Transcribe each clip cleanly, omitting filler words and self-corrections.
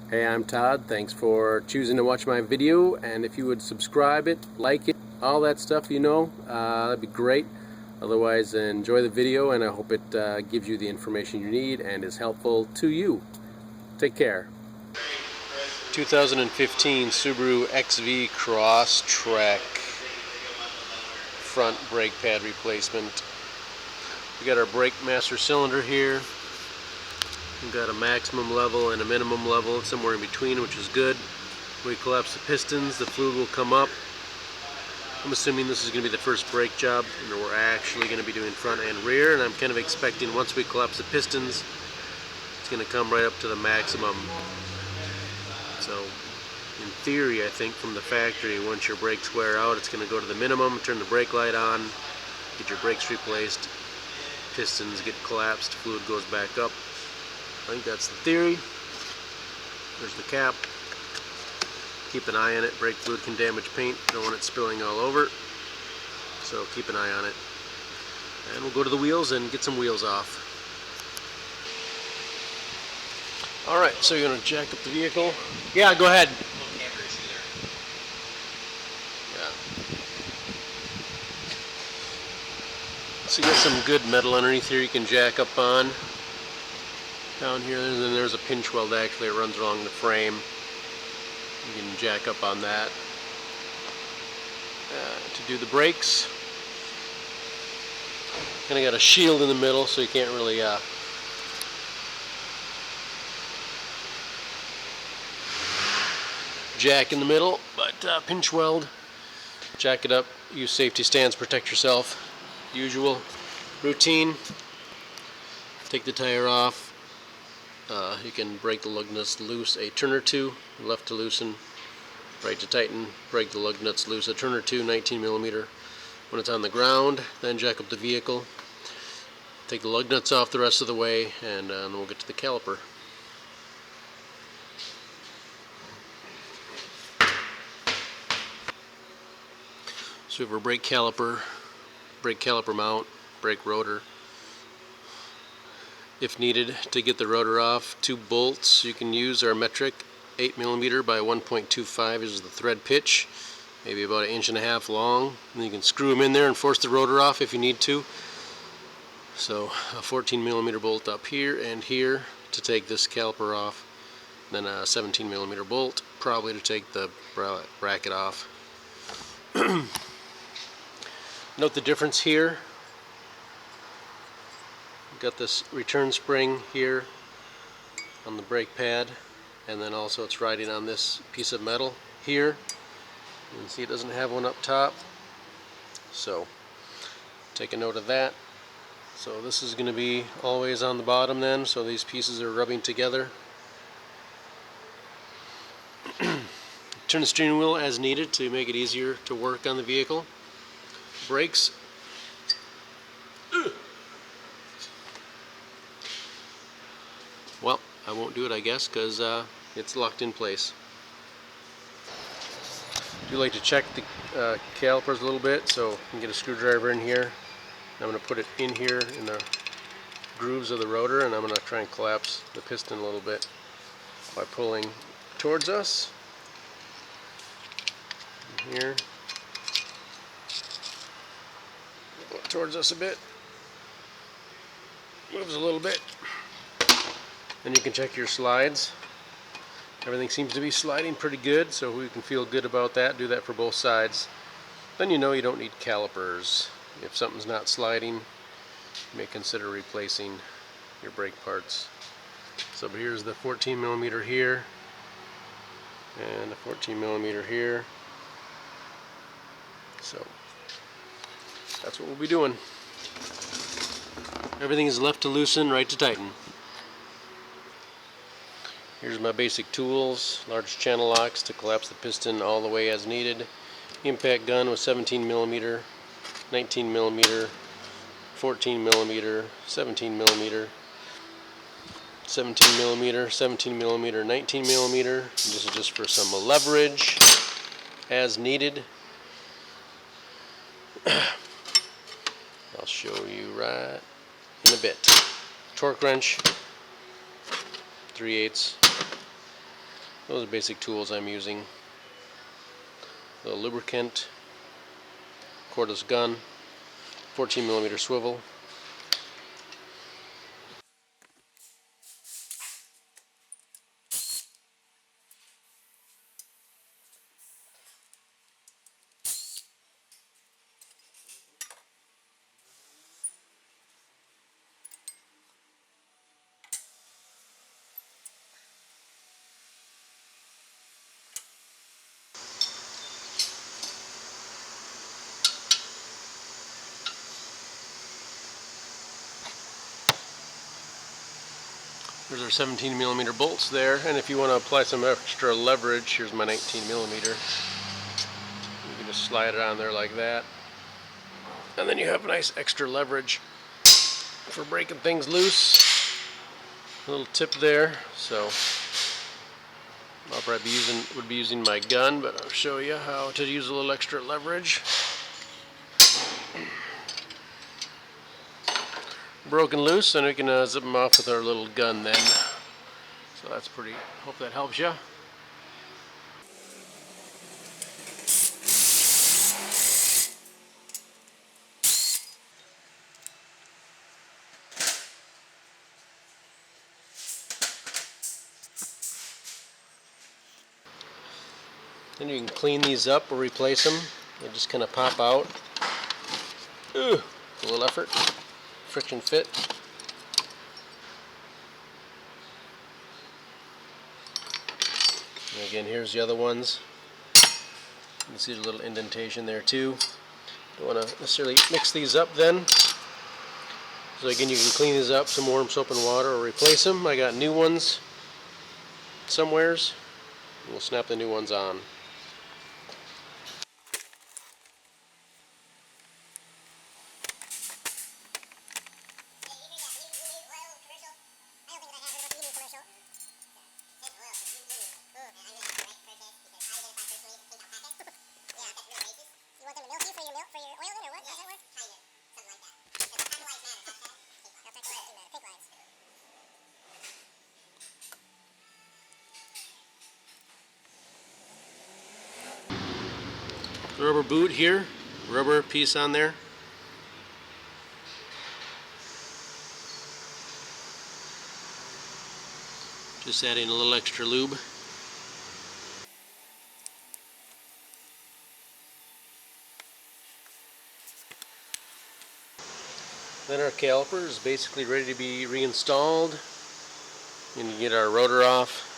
Hey, I'm Todd. Thanks for choosing to watch my video, and if you would subscribe it, like it, all that stuff, that'd be great. Otherwise, enjoy the video, and I hope it gives you the information you need and is helpful to you. Take care. 2015 Subaru XV Crosstrek front brake pad replacement. We got our brake master cylinder here. We've got a maximum level and a minimum level, somewhere in between, which is good. We collapse the pistons, the fluid will come up. I'm assuming this is going to be the first brake job, and we're actually going to be doing front and rear, and I'm kind of expecting once we collapse the pistons, it's going to come right up to the maximum. So, in theory, I think from the factory, once your brakes wear out, it's going to go to the minimum, turn the brake light on, get your brakes replaced, pistons get collapsed, fluid goes back up. I think that's the theory. There's the cap. Keep an eye on it. Brake fluid can damage paint. Don't want it spilling all over. So keep an eye on it. And we'll go to the wheels and get some wheels off. Alright, so you're going to jack up the vehicle. Yeah, go ahead. Yeah. So you got some good metal underneath here you can jack up on. Down here, and then there's a pinch weld actually, it runs along the frame. You can jack up on that. To do the brakes, kind of got a shield in the middle, so you can't really jack in the middle, but pinch weld, jack it up, use safety stands, protect yourself. Usual routine. Take the tire off. You can break the lug nuts loose a turn or two, left to loosen, right to tighten, break the lug nuts loose a turn or two, 19mm when it's on the ground, then jack up the vehicle, take the lug nuts off the rest of the way, and then we'll get to the caliper. So we have our brake caliper mount, brake rotor. If needed to get the rotor off, 2 bolts you can use are metric, 8mm by 1.25 is the thread pitch, maybe about 1.5 inches long, and you can screw them in there and force the rotor off if you need to. So a 14mm bolt up here and here to take this caliper off, then a 17mm bolt probably to take the bracket off. Note the difference here. Got this return spring here on the brake pad, and then also it's riding on this piece of metal here. You can see it doesn't have one up top, so take a note of that. So this is going to be always on the bottom then, so these pieces are rubbing together. Turn the steering wheel as needed to make it easier to work on the vehicle. Brakes. Well, I won't do it, I guess, because it's locked in place. I do like to check the calipers a little bit, so you can get a screwdriver in here. I'm going to put it in here in the grooves of the rotor, and I'm going to try and collapse the piston a little bit by pulling towards us. Here. Pull it towards us a bit. Moves a little bit. Then you can check your slides. Everything seems to be sliding pretty good, so we can feel good about that. Do that for both sides. Then you know you don't need calipers. If something's not sliding, you may consider replacing your brake parts. So here's the 14mm here, and the 14mm here. So that's what we'll be doing. Everything is left to loosen, right to tighten. Here's my basic tools: large channel locks to collapse the piston all the way as needed, impact gun with 17mm, 19mm, 14mm, 17mm, 17mm, 17mm, 19mm. This is just for some leverage as needed. I'll show you right in a bit. Torque wrench, 3/8. Those are basic tools I'm using. The lubricant, cordless gun, 14mm swivel. There's our 17mm bolts there, and if you want to apply some extra leverage, here's my 19mm. You can just slide it on there like that, and then you have nice extra leverage for breaking things loose. A little tip there, so I'll probably would be using my gun, but I'll show you how to use a little extra leverage. Broken loose, and we can zip them off with our little gun then. So that's pretty, hope that helps you. Then you can clean these up or replace them. They just kind of pop out. Ooh, a little effort. Friction fit. And again, here's the other ones. You can see a little indentation there too. Don't want to necessarily mix these up then. So again, you can clean these up, some warm soap and water, or replace them. I got new ones somewheres. We'll snap the new ones on. The rubber boot here, rubber piece on there. Just adding a little extra lube. Then our caliper is basically ready to be reinstalled. We can get our rotor off.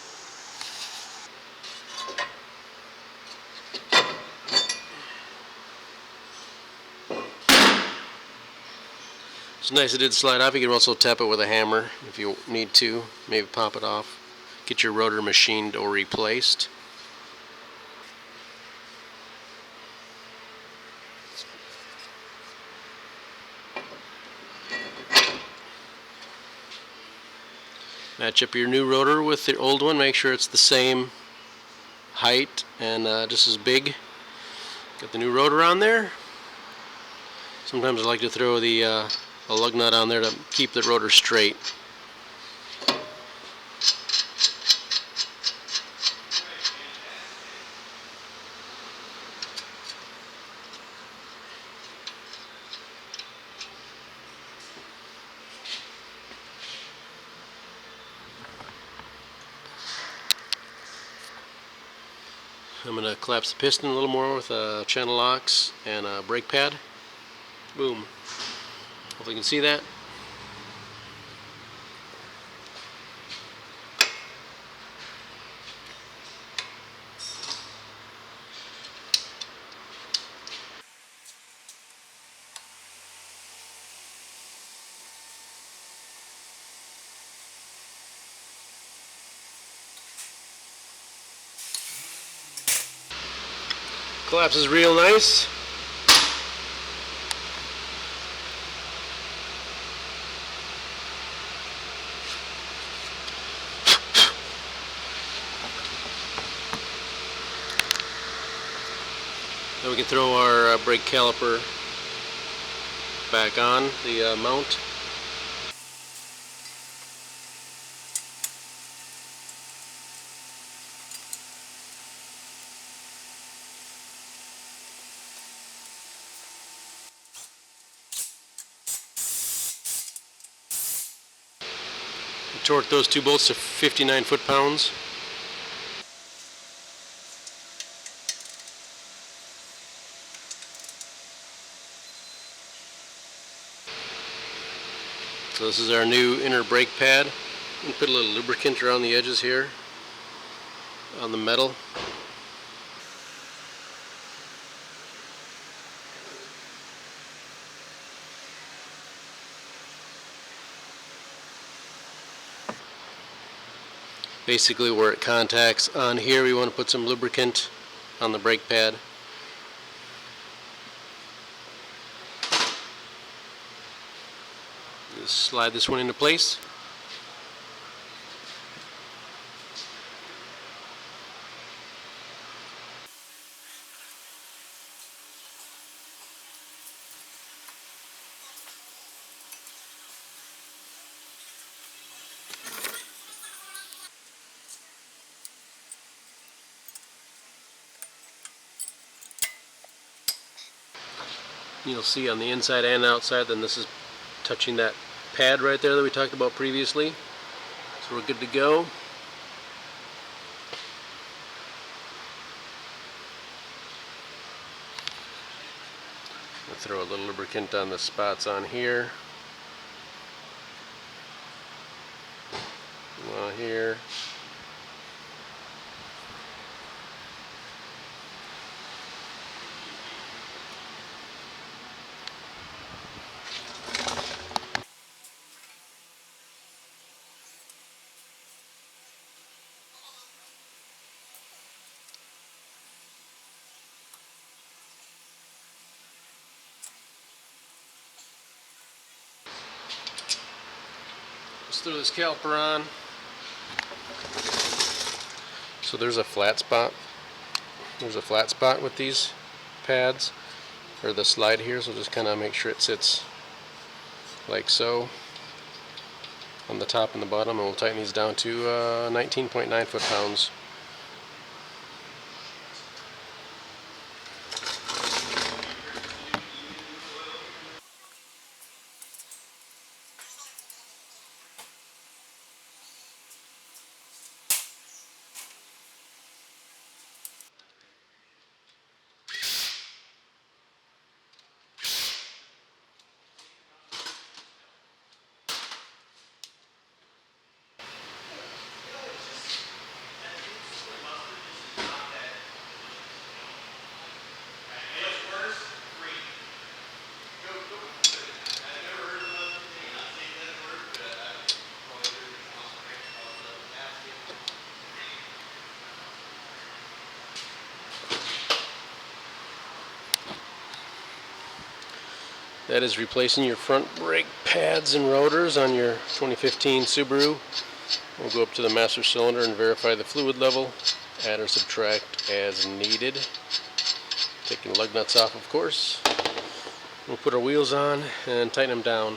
It's nice it did slide off. You can also tap it with a hammer if you need to. Maybe pop it off. Get your rotor machined or replaced. Match up your new rotor with the old one. Make sure it's the same height and just as big. Got the new rotor on there. Sometimes I like to throw a lug nut on there to keep the rotor straight. I'm going to collapse the piston a little more with channel locks and a brake pad. Boom. Hopefully you can see that. Collapses real nice. Then we can throw our brake caliper back on the mount. torque those two bolts to 59 foot-pounds. So this is our new inner brake pad. We put a little lubricant around the edges here on the metal. Basically where it contacts on here, we want to put some lubricant on the brake pad. Just slide this one into place. You'll see on the inside and outside, then this is touching that pad right there that we talked about previously. So we're good to go. I'll throw a little lubricant on the spots on here. Here. Let's throw this caliper on. So there's a flat spot. There's a flat spot with these pads, or the slide here, so just kind of make sure it sits like so on the top and the bottom, and we'll tighten these down to 19.9 foot-pounds. That is replacing your front brake pads and rotors on your 2015 Subaru. We'll go up to the master cylinder and verify the fluid level, add or subtract as needed. Taking lug nuts off, of course. We'll put our wheels on and tighten them down.